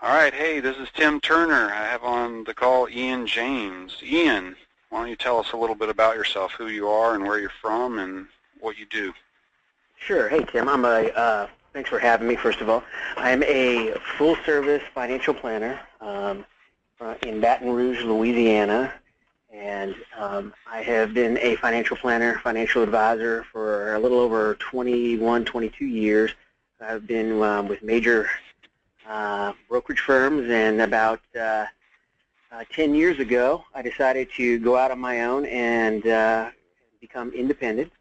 All right, hey, this is Tim Turner. I have on the call Ian James. Ian, why don't you tell us a little bit about yourself, who you are and where you're from and what you do? Sure. Hey, Tim. Thanks for having me, first of all. I'm a full-service financial planner in Baton Rouge, Louisiana, and I have been a financial planner, financial advisor for a little over 21, 22 years. I've been with major brokerage firms, and about 10 years ago, I decided to go out on my own and become independent.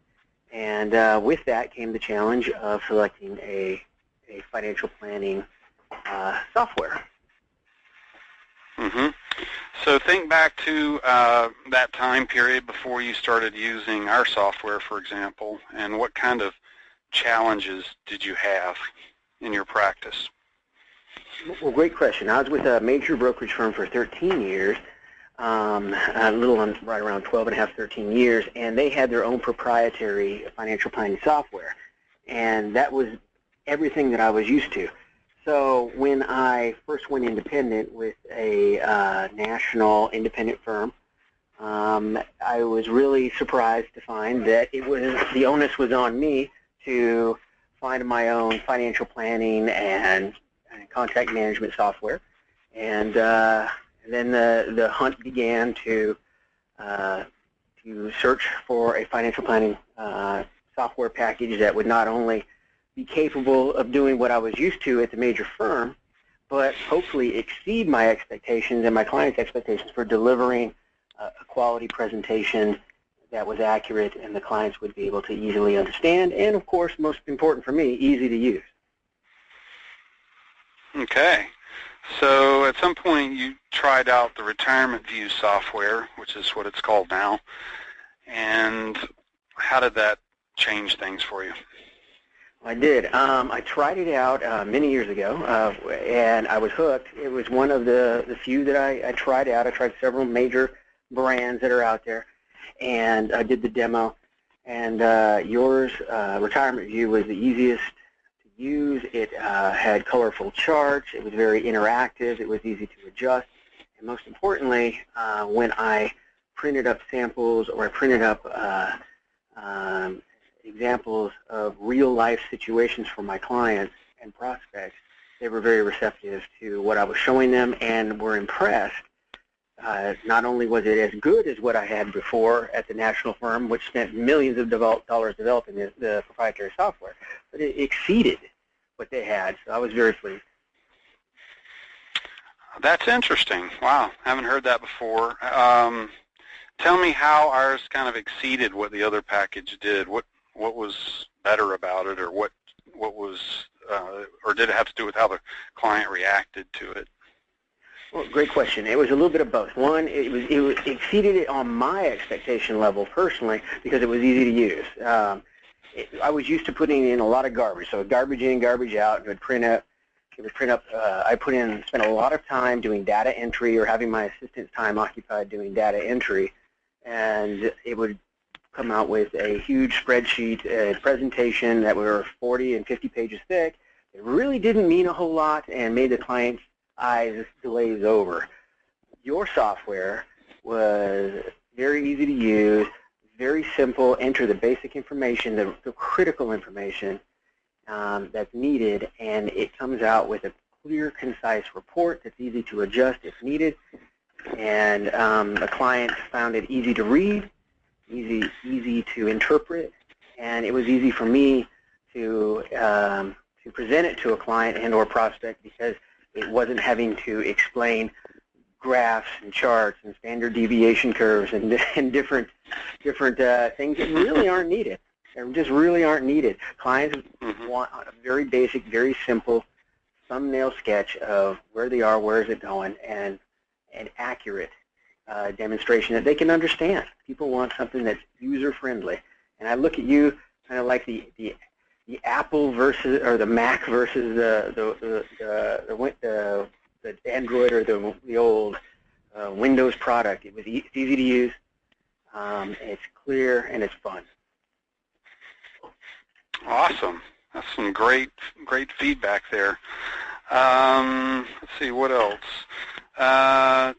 And with that came the challenge of selecting a financial planning software. Mm-hmm. So think back to that time period before you started using our software, for example, and what kind of challenges did you have in your practice? Well, great question. I was with a major brokerage firm for 13 years, right around 12 and a half, 13 years, and they had their own proprietary financial planning software, and that was everything that I was used to. So when I first went independent with a national independent firm, I was really surprised to find that the onus was on me to find my own financial planning and contact management software, and then the hunt began to search for a financial planning software package that would not only be capable of doing what I was used to at the major firm, but hopefully exceed my expectations and my clients' expectations for delivering a quality presentation that was accurate and the clients would be able to easily understand, and of course, most important for me, easy to use. Okay. So at some point you tried out the RetirementView software, which is what it's called now, and how did that change things for you? I did. I tried it out many years ago, and I was hooked. It was one of the few that I tried out. I tried several major brands that are out there, and I did the demo, and yours, RetirementView, was the easiest to use. It had colorful charts. It was very interactive. It was easy to adjust. And most importantly, when I printed up samples or I printed up examples of real-life situations for my clients and prospects, they were very receptive to what I was showing them and were impressed. Not only was it as good as what I had before at the national firm, which spent millions of dollars developing the proprietary software, but it exceeded what they had, so I was very pleased. That's interesting. Wow, haven't heard that before. Tell me how ours kind of exceeded what the other package did. What was better about it, or what was, or did it have to do with how the client reacted to it? Well, great question. It was a little bit of both. One, it exceeded it on my expectation level personally because it was easy to use. I was used to putting in a lot of garbage, so garbage in, garbage out. It would print up. I spent a lot of time doing data entry or having my assistant's time occupied doing data entry, and it would come out with a huge spreadsheet, a presentation that were 40 and 50 pages thick. It really didn't mean a whole lot and made the client's eyes glaze over. Your software was very easy to use, very simple. Enter the basic information, the critical information that's needed, and it comes out with a clear, concise report that's easy to adjust if needed. And the client found it easy to read, easy to interpret, and it was easy for me to present it to a client and or prospect because it wasn't having to explain graphs and charts and standard deviation curves and different things that really aren't needed. They just really aren't needed. Clients want a very basic, very simple thumbnail sketch of where they are, where is it going, and an accurate demonstration that they can understand. People want something that's user-friendly. And I look at you kind of like the Apple versus, or the Mac versus the Android or the old Windows product. It's easy to use, it's clear, and it's fun. Awesome. That's some great feedback there. Let's see, what else?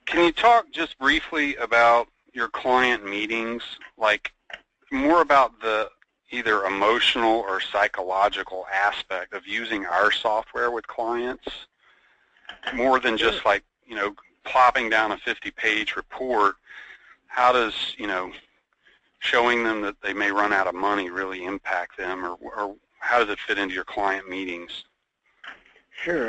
Can you talk just briefly about your client meetings, like more about the either emotional or psychological aspect of using our software with clients, more than just like, plopping down a 50-page report? How does, showing them that they may run out of money really impact them, or how does it fit into your client meetings? Sure.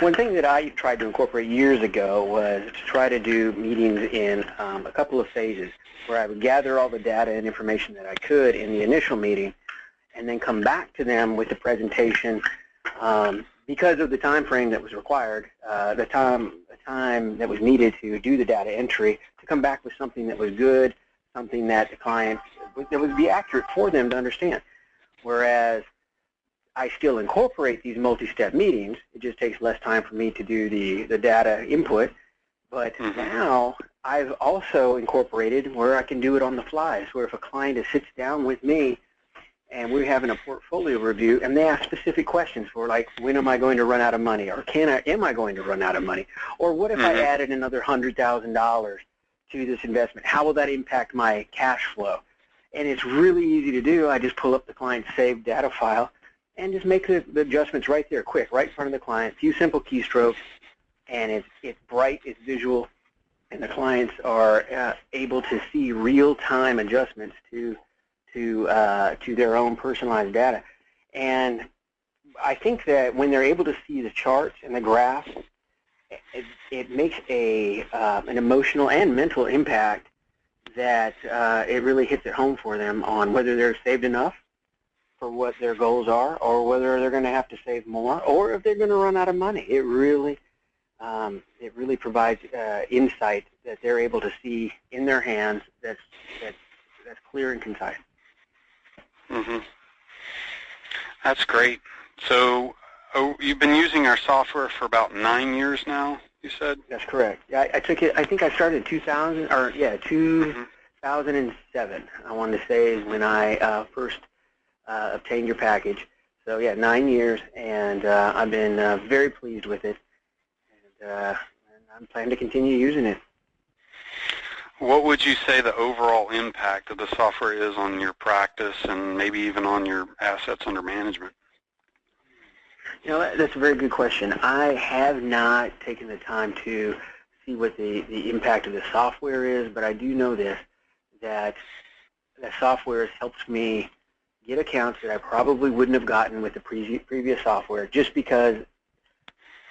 One thing that I tried to incorporate years ago was to try to do meetings in a couple of phases, where I would gather all the data and information that I could in the initial meeting and then come back to them with the presentation. Because of the time frame that was required, the time that was needed to do the data entry, to come back with something that was good, something that the client, that would be accurate for them to understand. Whereas I still incorporate these multi-step meetings. It just takes less time for me to do the data input. But now I've also incorporated where I can do it on the fly. So where if a client sits down with me and we're having a portfolio review and they ask specific questions for, like, when am I going to run out of money? Or am I going to run out of money? Or what if I added another $100,000 to this investment? How will that impact my cash flow? And it's really easy to do. I just pull up the client's saved data file and just make the adjustments right there, quick, right in front of the client. A few simple keystrokes, and it's bright, it's visual, and the clients are able to see real-time adjustments to their own personalized data. And I think that when they're able to see the charts and the graphs, it makes an emotional and mental impact that it really hits it home for them on whether they're saved enough for what their goals are, or whether they're going to have to save more, or if they're going to run out of money. It really provides insight that they're able to see in their hands that's clear and concise. That's great. So you've been using our software for about 9 years now, you said? That's correct. I took it. I think I started in 2007. I wanted to say is when I first obtained your package. So yeah, 9 years, and I've been very pleased with it, and I'm planning to continue using it. What would you say the overall impact of the software is on your practice and maybe even on your assets under management? That's a very good question. I have not taken the time to see what the impact of the software is, but I do know this, that the software has helped me get accounts that I probably wouldn't have gotten with the previous software, just because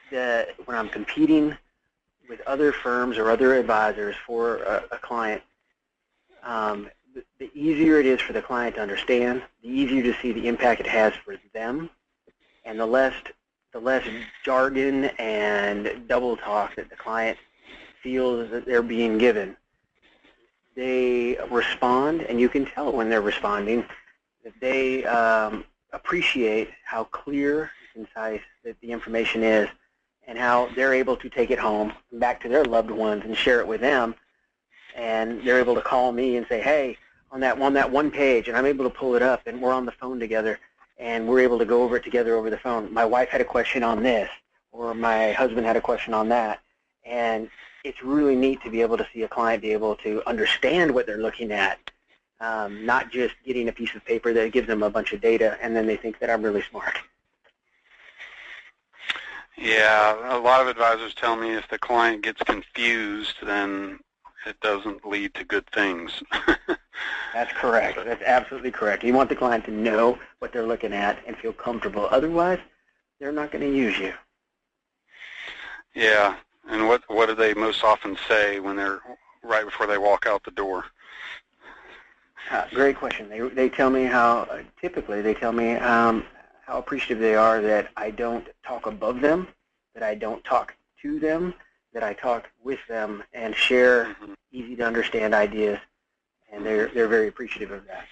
when I'm competing with other firms or other advisors for a client, the easier it is for the client to understand, the easier to see the impact it has for them, and the less jargon and double talk that the client feels that they're being given. They respond, and you can tell when they're responding that they appreciate how clear and concise that the information is, and how they're able to take it home back to their loved ones and share it with them. And they're able to call me and say, hey, on that one page, and I'm able to pull it up, and we're on the phone together, and we're able to go over it together over the phone. My wife had a question on this, or my husband had a question on that. And it's really neat to be able to see a client be able to understand what they're looking at, not just getting a piece of paper that gives them a bunch of data, and then they think that I'm really smart. Yeah, a lot of advisors tell me if the client gets confused, then it doesn't lead to good things. That's correct. That's absolutely correct. You want the client to know what they're looking at and feel comfortable. Otherwise, they're not going to use you. Yeah, and what do they most often say when they're right before they walk out the door? Great question. They tell me typically they tell me how appreciative they are that I don't talk above them, that I don't talk to them, that I talk with them and share easy to understand ideas, and they're very appreciative of that.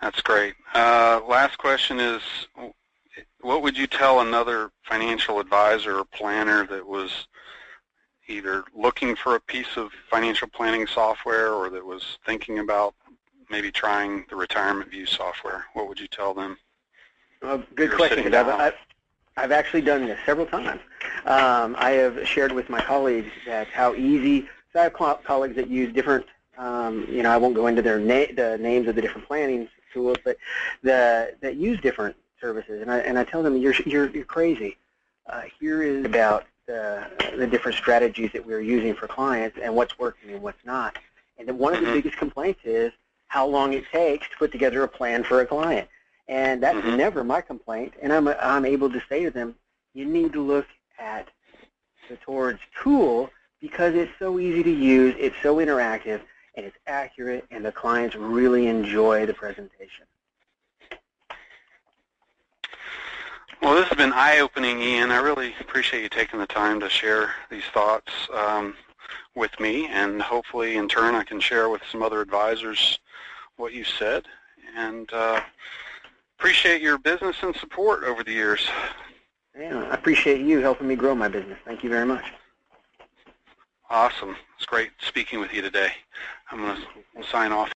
That's great. Last question is, what would you tell another financial advisor or planner that was either looking for a piece of financial planning software or that was thinking about maybe trying the RetirementView software? What would you tell them? Good question. I've actually done this several times. I have shared with my colleagues that how easy. So I have colleagues that use different. I won't go into the names of the different planning tools, but that use different services, and I tell them you're crazy. Here is about the different strategies that we're using for clients and what's working and what's not. And then one of the biggest complaints is how long it takes to put together a plan for a client. And that's never my complaint. And I'm able to say to them, you need to look at the Towards tool because it's so easy to use, it's so interactive, and it's accurate, and the clients really enjoy the presentation. Well, this has been eye-opening, Ian. I really appreciate you taking the time to share these thoughts with me, and hopefully, in turn, I can share with some other advisors what you said. And appreciate your business and support over the years. Yeah, I appreciate you helping me grow my business. Thank you very much. Awesome. It's great speaking with you today. I'm going to sign off.